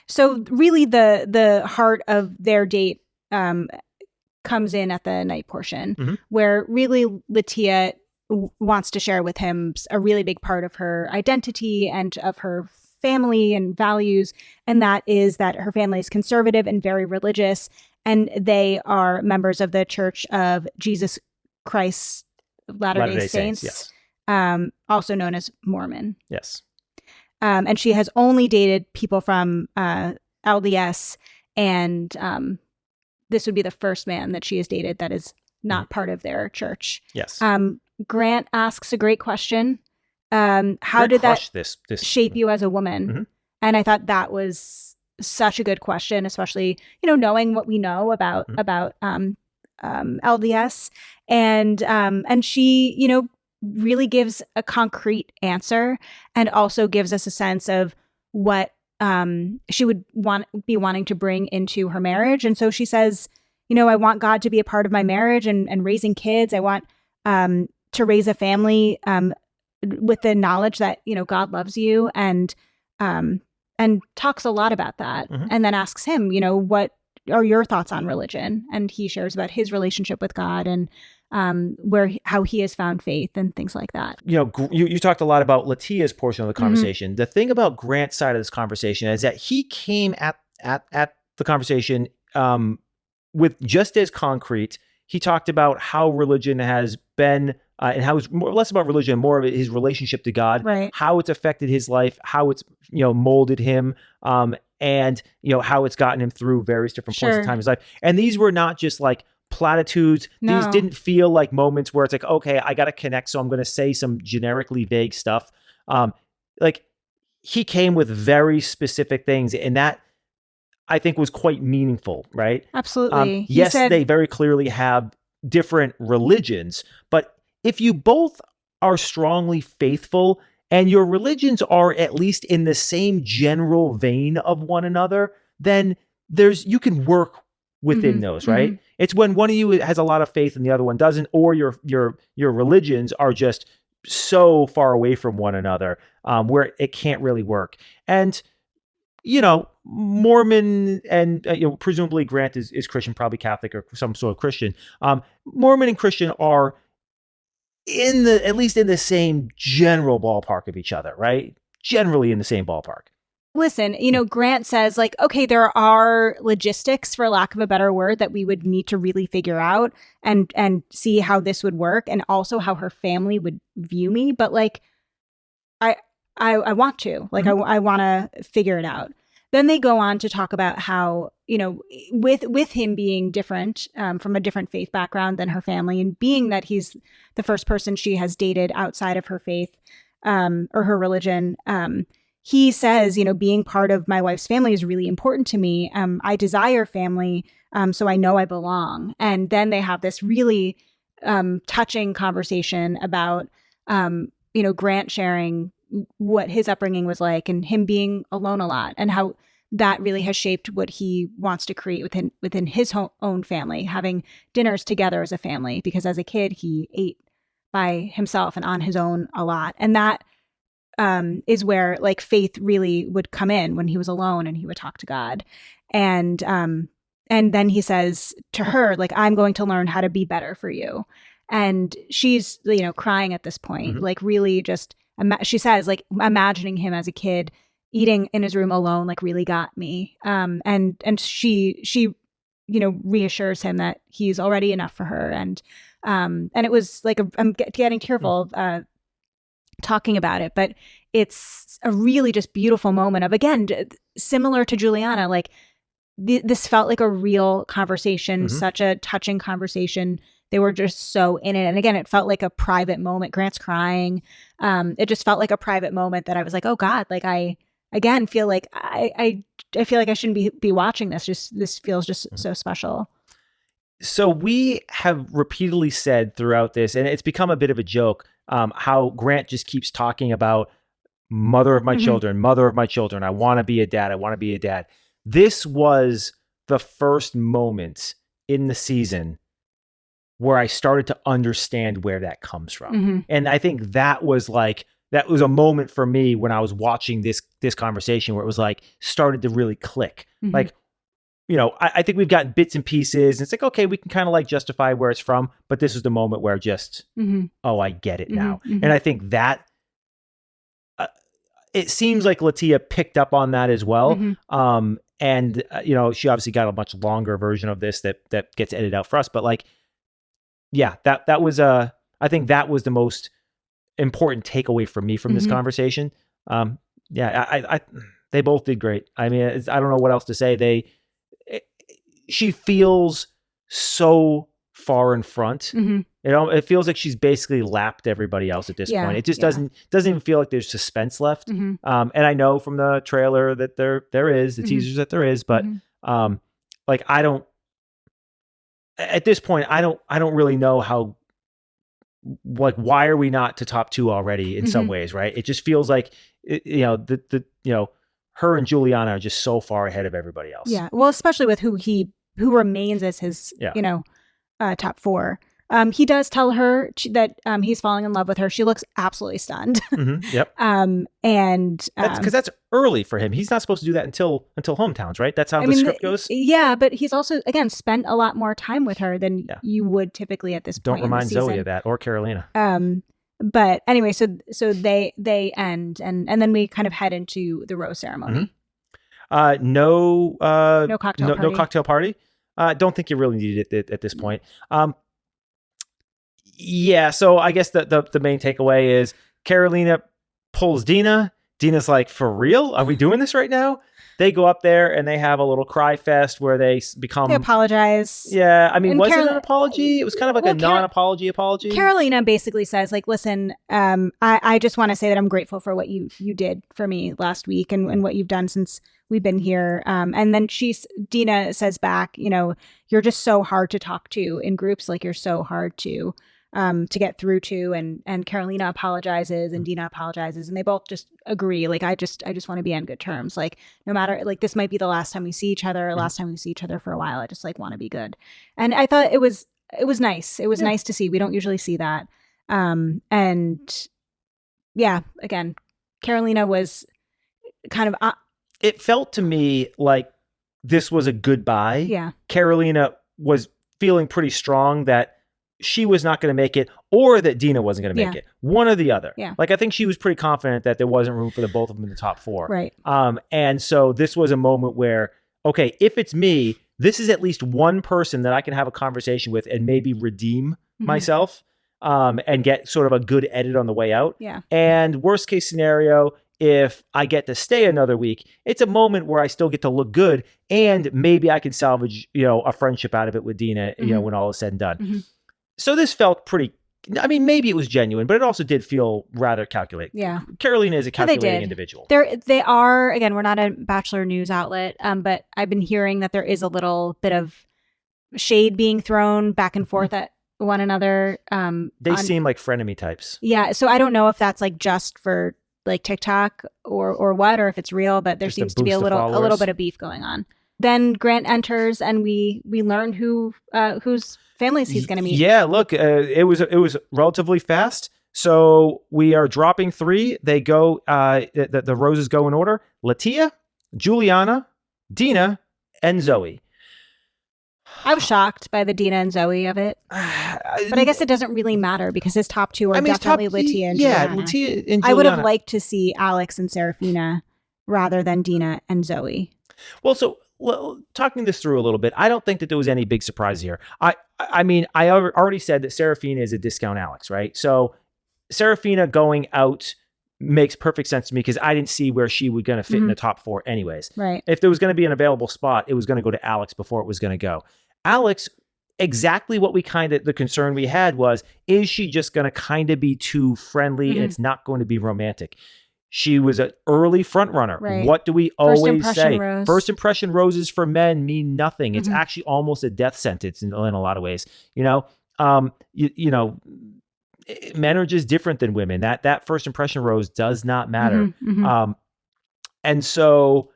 So really the heart of their date comes in at the night portion, where really Latia wants to share with him a really big part of her identity and of her family and values. And that is that her family is conservative and very religious, and they are members of the Church of Jesus Christ of Latter-day Saints,
yes.
Also known as Mormon.
Yes.
and she has only dated people from LDS, and this would be the first man that she has dated that is not part of their church.
Yes.
Grant asks a great question. How did that
this
shape you as a woman? And I thought that was such a good question, especially, knowing what we know about LDS, and she, really gives a concrete answer, and also gives us a sense of what she would be wanting to bring into her marriage. And so she says, I want God to be a part of my marriage and raising kids. I want to raise a family with the knowledge that, God loves you, and talks a lot about that. And then asks him, what are your thoughts on religion? And he shares about his relationship with God, and how he has found faith and things like that.
You talked a lot about Latia's portion of the conversation. The thing about Grant's side of this conversation is that he came at the conversation with just as concrete. He talked about how religion has been, and how it's less about religion, more of his relationship to God,
right?
How it's affected his life, how it's molded him, and how it's gotten him through various different points in time in his life. And these were not just like platitudes.
No.
These didn't feel like moments where it's like, okay, I got to connect, so I'm going to say some generically vague stuff. Like, he came with very specific things, and that, I think, was quite meaningful, right?
Absolutely.
Yes, they very clearly have different religions, but if you both are strongly faithful and your religions are at least in the same general vein of one another, then you can work within those, right? It's when one of you has a lot of faith and the other one doesn't, or your religions are just so far away from one another, where it can't really work. And Mormon and presumably Grant is Christian, probably Catholic or some sort of Christian. Mormon and Christian are at least in the same general ballpark of each other, right? Generally in the same ballpark.
Listen, Grant says, like, okay, there are logistics, for lack of a better word, that we would need to really figure out and see how this would work, and also how her family would view me. But like, I want to, like, I want to figure it out. Then they go on to talk about how, with him being different, from a different faith background than her family, and being that he's the first person she has dated outside of her faith, or her religion, he says, being part of my wife's family is really important to me. I desire family, so I know I belong. And then they have this really touching conversation about, Grant sharing what his upbringing was like, and him being alone a lot, and how that really has shaped what he wants to create within his own family, having dinners together as a family, because as a kid he ate by himself and on his own a lot. And that is where, like, faith really would come in, when he was alone and he would talk to God. And then he says to her, like, I'm going to learn how to be better for you. And she's, crying at this point, like, really just, she says, like, imagining him as a kid eating in his room alone, like, really got me. And she reassures him that he's already enough for her. And it was like, I'm getting tearful talking about it, but it's a really just beautiful moment of, again, similar to Juliana, like, this felt like a real conversation, such a touching conversation. They were just so in it. And again, it felt like a private moment. Grant's crying. It just felt like a private moment that I was like, oh God, like, I again feel like I feel like I shouldn't be watching this. This feels just so special.
So we have repeatedly said throughout this, and it's become a bit of a joke, how Grant just keeps talking about mother of my children, mother of my children. I want to be a dad. I want to be a dad. This was the first moment in the season where I started to understand where that comes from. And I think that was a moment for me when I was watching this conversation, where it was like, started to really click. Like, I think we've gotten bits and pieces, and it's like, okay, we can kind of like justify where it's from, but this is the moment where just, oh, I get it now. And I think that it seems like Latia picked up on that as well. And she obviously got a much longer version of this that gets edited out for us, but like, yeah, that was I think that was the most important takeaway for me from this conversation. Yeah, they both did great. I mean, I don't know what else to say. She feels so far in front.
Mm-hmm.
It feels like she's basically lapped everybody else at this point. It just doesn't even feel like there's suspense left.
Mm-hmm.
And I know from the trailer that there is the teasers that there is, but like I don't. At this point, I don't really know how. Like, why are we not to top 2 already? In some ways, right? It just feels like her and Juliana are just so far ahead of everybody else.
Yeah, well, especially with who remains as his top 4. He does tell her that he's falling in love with her. She looks absolutely stunned.
Yep.
And
that's because that's early for him. He's not supposed to do that until hometowns, right? That's how the script goes.
Yeah, but he's also again spent a lot more time with her than you would typically at this point.
Don't remind Zoe of that, or Carolina.
But anyway, so they end, and then we kind of head into the rose ceremony.
No
cocktail party.
No cocktail party. Don't think you really needed it at this point. Yeah, so I guess the main takeaway is Carolina pulls Dina. Dina's like, for real? Are we doing this right now? They go up there and they have a little cry fest where they
apologize.
Yeah, I mean, was it an apology? It was kind of like a non-apology apology.
Carolina basically says, like, listen, I just want to say that I'm grateful for what you did for me last week and what you've done since we've been here. And then Dina says back, you're just so hard to talk to in groups. Like, you're so hard to get through to, and Carolina apologizes and Dina apologizes, and they both just agree. Like, I just want to be on good terms. Like, no matter, like, this might be the last time we see each other, or last time we see each other for a while. I just like want to be good. And I thought it was nice. It was nice to see. We don't usually see that. And yeah, again, Carolina was kind of,
it felt to me like this was a goodbye.
Yeah.
Carolina was feeling pretty strong that she was not going to make it, or that Dina wasn't going to make it. One or the other.
Yeah.
Like, I think she was pretty confident that there wasn't room for the both of them in the top 4.
Right.
And so this was a moment where, okay, if it's me, this is at least one person that I can have a conversation with and maybe redeem myself, and get sort of a good edit on the way out.
Yeah.
And worst case scenario, if I get to stay another week, it's a moment where I still get to look good, and maybe I can salvage, a friendship out of it with Dina, when all is said and done. So this felt pretty, I mean, maybe it was genuine, but it also did feel rather calculated.
Yeah.
Carolina is a calculating individual.
They are, again, we're not a Bachelor news outlet, but I've been hearing that there is a little bit of shade being thrown back and forth at one another.
They seem like frenemy types.
Yeah. So I don't know if that's like just for like TikTok or what, or if it's real, but there seems to be a little bit of beef going on. Then Grant enters, and we learn whose families he's going to meet.
Yeah, look, it was relatively fast. So we are dropping 3. They go, the roses go in order: Latia, Juliana, Dina, and Zoe.
I was shocked by the Dina and Zoe of it, but I guess it doesn't really matter because his top 2 are definitely Latia and Juliana.
Yeah, Latia and Juliana.
I would have liked to see Alex and Serafina rather than Dina and Zoe.
Well, talking this through a little bit, I don't think that there was any big surprise here. I mean, I already said that Serafina is a discount Alex, right? So Serafina going out makes perfect sense to me because I didn't see where she was going to fit in the top 4 anyways.
Right.
If there was going to be an available spot, it was going to go to Alex before it was going to go. Alex, exactly what the concern we had was, is she just going to kind of be too friendly and it's not going to be romantic? She was an early front runner.
Right.
What do we always say?
Rose.
First impression roses for men mean nothing. It's actually almost a death sentence in a lot of ways. Men are just different than women. That first impression rose does not matter. And so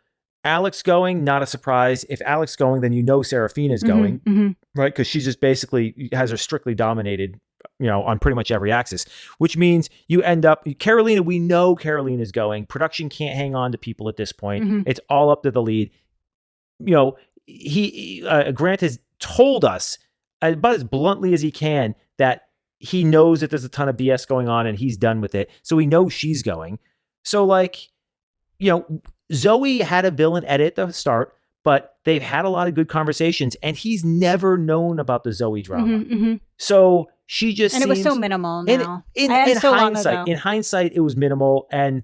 Alex going, not a surprise. If Alex going, then Serafina's going, right? Because she just basically has her strictly dominated, on pretty much every axis, which means you end up Carolina. We know Carolina's going. Production can't hang on to people at this point. It's all up to the lead. Grant has told us about as bluntly as he can that he knows that there's a ton of BS going on and he's done with it. So we know she's going. So Zoe had a villain edit at the start, but they've had a lot of good conversations and he's never known about the Zoe drama. So she just
it was so minimal now.
In hindsight, it was minimal, and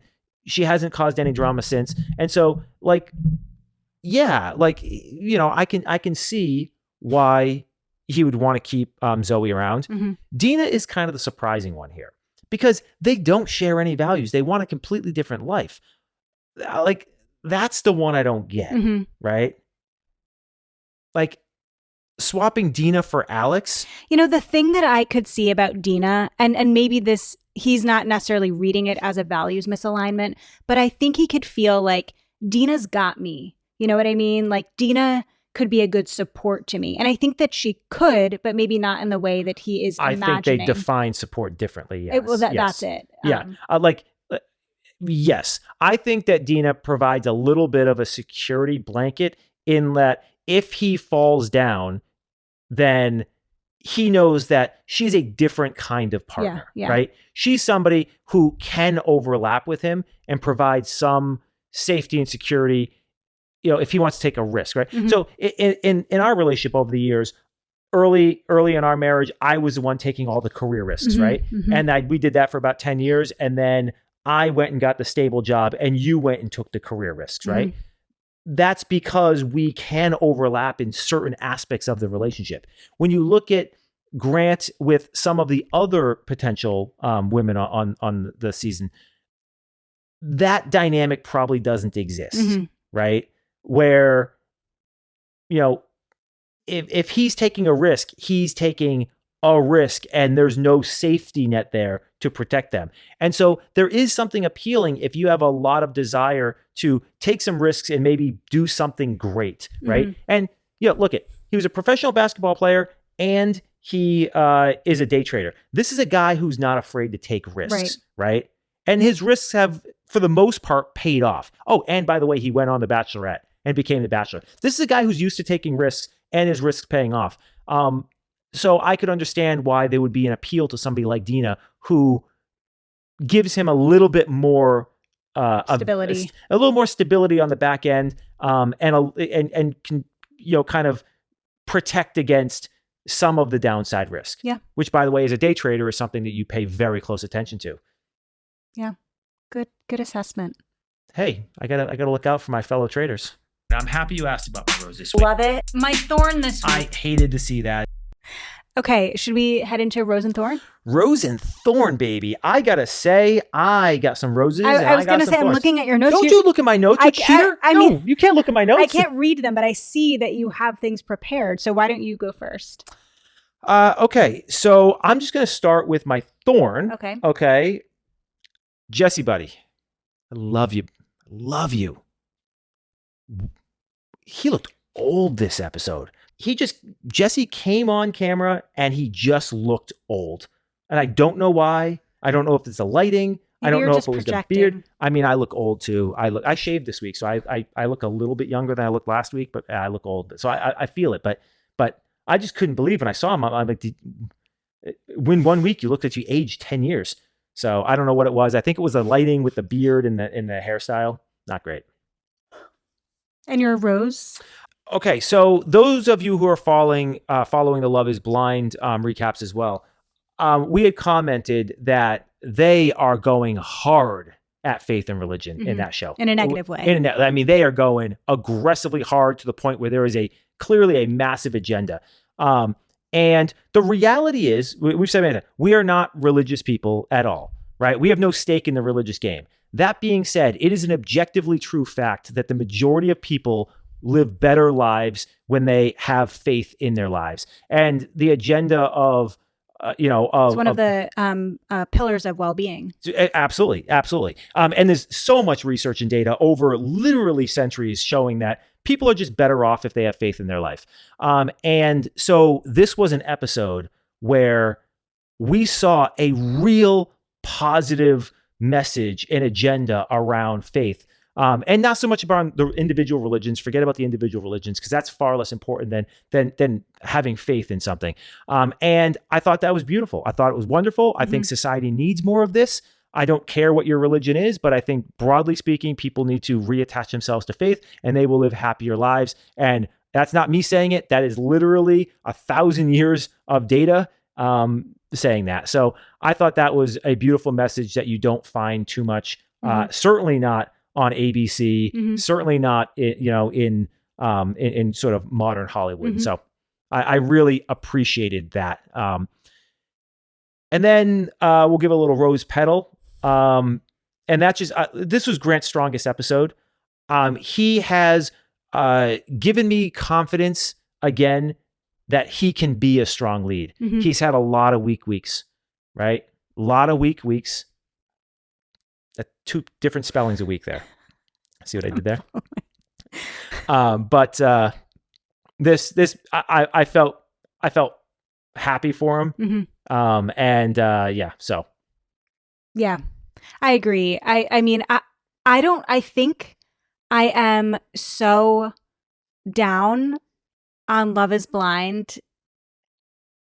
she hasn't caused any drama since. And so like, yeah, like, I can see why he would want to keep Zoe around.
Mm-hmm.
Dina is kind of the surprising one here because they don't share any values. They want a completely different life. Like, that's the one I don't get,
mm-hmm.
right? Like, swapping Dina for Alex.
The thing that I could see about Dina, and maybe he's not necessarily reading it as a values misalignment, but I think he could feel like Dina's got me. You know what I mean? Like, Dina could be a good support to me. And I think that she could, but maybe not in the way that he is imagining.
I think they define support differently. Yes.
That's it.
Yeah. Yes. I think that Dina provides a little bit of a security blanket in that if he falls down, then he knows that she's a different kind of partner, right? She's somebody who can overlap with him and provide some safety and security, if he wants to take a risk, right?
Mm-hmm.
So in our relationship over the years, early in our marriage, I was the one taking all the career risks,
mm-hmm.
right?
Mm-hmm.
And we did that for about 10 years. And then I went and got the stable job and you went and took the career risks, right?
Mm-hmm.
That's because we can overlap in certain aspects of the relationship. When you look at Grant with some of the other potential women on the season, that dynamic probably doesn't exist,
mm-hmm.
right? Where, if he's taking a risk, he's taking a risk and there's no safety net there to protect them. And so there is something appealing if you have a lot of desire to take some risks and maybe do something great, right?
Mm-hmm.
And, he was a professional basketball player and he is a day trader. This is a guy who's not afraid to take risks, right? And his risks have, for the most part, paid off. Oh, and by the way, he went on The Bachelorette and became The Bachelor. This is a guy who's used to taking risks and his risks paying off. So I could understand why there would be an appeal to somebody like Dina who gives him a little bit more
stability,
a little more stability on the back end, and can kind of protect against some of the downside risk.
Yeah.
Which, by the way, as a day trader, is something that you pay very close attention to.
Yeah. Good assessment.
Hey, I gotta look out for my fellow traders. I'm happy you asked about my rose this week.
Love it. My thorn this week.
I hated to see that.
Okay, should we head into Rose and Thorn?
Rose and Thorn, baby. I gotta say, I got some roses.
I was gonna say,
thorns.
I'm looking at your notes.
Don't you look at my notes, you cheater? No, you can't look at my notes.
I can't read them, but I see that you have things prepared. So why don't you go first?
Okay, so I'm just gonna start with my thorn. Okay. Jesse, buddy, I love you. Love you. He looked old this episode. Jesse came on camera and he just looked old. And I don't know why. I don't know if it's the lighting. I don't know if it was the beard. I mean, I look old too. I shaved this week, so I look a little bit younger than I looked last week, but I look old. So I feel it. But I just couldn't believe when I saw him. I'm like, when 1 week you looked at you aged 10 years. So I don't know what it was. I think it was the lighting with the beard and the hairstyle. Not great.
And your rose?
Okay, so those of you who are following the Love is Blind recaps as well, we had commented that they are going hard at faith and religion in that show.
In a negative way.
I mean, they are going aggressively hard to the point where there is clearly a massive agenda. And the reality is, we've said that we are not religious people at all, right? We have no stake in the religious game. That being said, it is an objectively true fact that the majority of people live better lives when they have faith in their lives. And the agenda of, it's
one of the pillars of well-being.
Absolutely. And there's so much research and data over literally centuries showing that people are just better off if they have faith in their life. And so this was an episode where we saw a real positive message and agenda around faith. And not so much about the individual religions. Forget about the individual religions, because that's far less important than having faith in something. And I thought that was beautiful. I thought it was wonderful. I think society needs more of this. I don't care what your religion is, but I think broadly speaking, people need to reattach themselves to faith and they will live happier lives. And that's not me saying it. That is literally 1,000 years of data saying that. So I thought that was a beautiful message that you don't find too much Certainly not on ABC. Certainly not in sort of modern Hollywood. So I really appreciated that. And then we'll give a little rose petal. And that's just this was Grant's strongest episode. He has given me confidence again that he can be a strong lead. He's had a lot of weak weeks, right? A lot of weak weeks. 2 different spellings a week there. See what I did there? But this I felt happy for him. So.
Yeah, I agree. I mean, I think I am so down on Love is Blind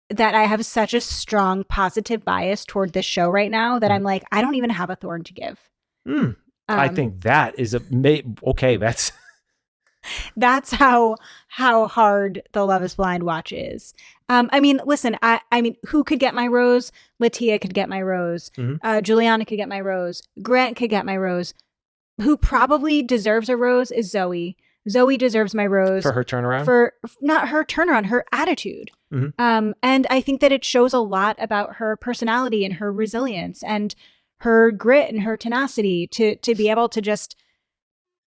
that I have such a strong positive bias toward this show right now that I'm like, I don't even have a thorn to give.
I think that is okay.
That's how hard the Love is Blind watch is. I mean, listen, I mean, who could get my rose? Latia could get my rose. Juliana could get my rose. Grant could get my rose. Who probably deserves a rose is Zoe. Zoe deserves my rose
for her turnaround.
For not her turnaround, her attitude. And I think that it shows a lot about her personality and her resilience and her grit and her tenacity to be able to just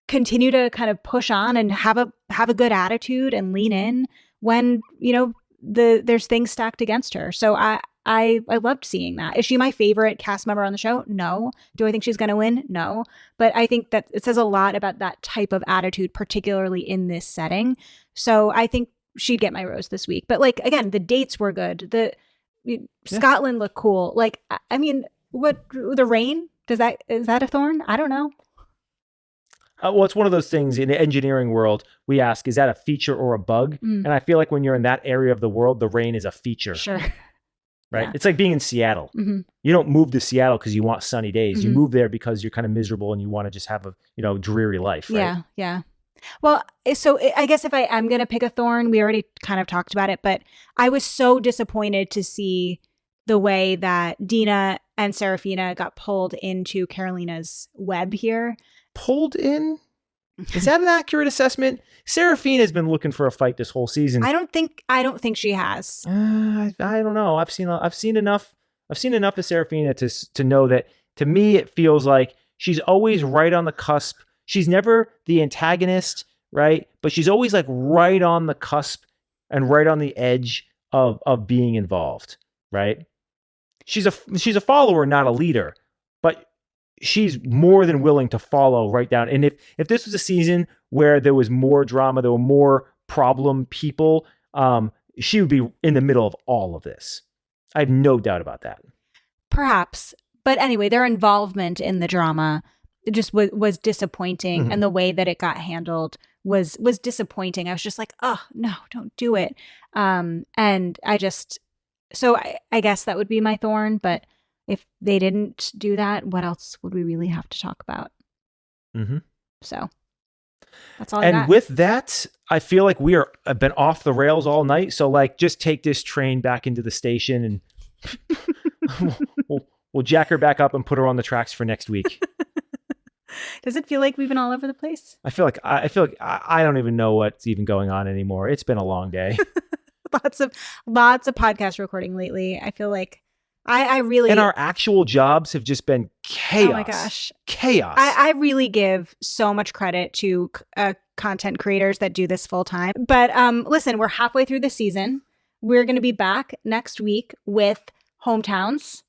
continue to kind of push on and have a good attitude and lean in when, there's things stacked against her. So I loved seeing that. Is she my favorite cast member on the show? No. Do I think she's going to win? No. But I think that it says a lot about that type of attitude, particularly in this setting. So I think she'd get my rose this week. But again, the dates were good. Scotland looked cool. I mean, what the rain? Is that a thorn? I don't know.
Well, it's one of those things in the engineering world. We ask, is that a feature or a bug? And I feel like when you're in that area of the world, the rain is a feature.
Sure.
Right?
Yeah.
It's like being in Seattle. You don't move to Seattle because you want sunny days. You move there because you're kind of miserable and you want to just have a dreary life. Right?
Yeah. Well, so I guess if I am going to pick a thorn, we already kind of talked about it, but I was so disappointed to see the way that Dina and Serafina got pulled into Carolina's web here.
Pulled in? Is that an accurate assessment? Serafina has been looking for a fight this whole season.
I don't think she has.
I don't know. I've seen enough of Serafina to know that, to me, it feels like she's always right on the cusp. She's never the antagonist, right? But she's always right on the cusp and right on the edge of being involved, right? She's a follower, not a leader, but she's more than willing to follow right down. And if this was a season where there was more drama, there were more problem people, she would be in the middle of all of this. I have no doubt about that.
Perhaps. But anyway, their involvement in the drama just was disappointing. And the way that it got handled was disappointing. I was just like, oh, no, don't do it. And so I guess that would be my thorn. But if they didn't do that, what else would we really have to talk about? So that's all I got.
And with that, I feel like we have been off the rails all night. So just take this train back into the station and we'll jack her back up and put her on the tracks for next week.
Does it feel like we've been all over the place?
I feel like I don't even know what's even going on anymore. It's been a long day.
lots of podcast recording lately. I feel like I really...
And our actual jobs have just been chaos.
Oh my gosh.
Chaos.
I really give so much credit to content creators that do this full time. But listen, we're halfway through the season. We're going to be back next week with hometowns.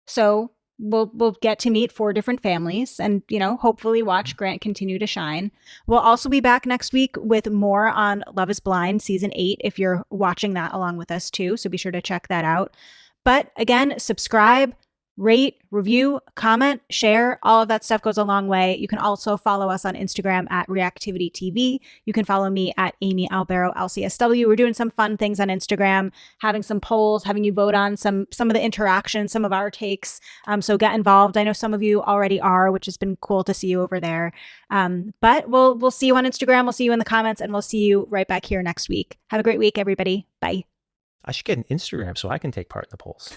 So we'll get to meet 4 different families and, hopefully watch Grant continue to shine. We'll also be back next week with more on Love is Blind season 8 if you're watching that along with us too. So be sure to check that out. But again, subscribe, rate, review, comment, share. All of that stuff goes a long way. You can also follow us on Instagram at Reactivity TV. You can follow me at Amy Albero LCSW. We're doing some fun things on Instagram, having some polls, having you vote on some of the interactions, some of our takes. So get involved. I know some of you already are, which has been cool to see you over there. But we'll see you on Instagram. We'll see you in the comments, and we'll see you right back here next week. Have a great week, everybody. Bye.
I should get an Instagram so I can take part in the polls.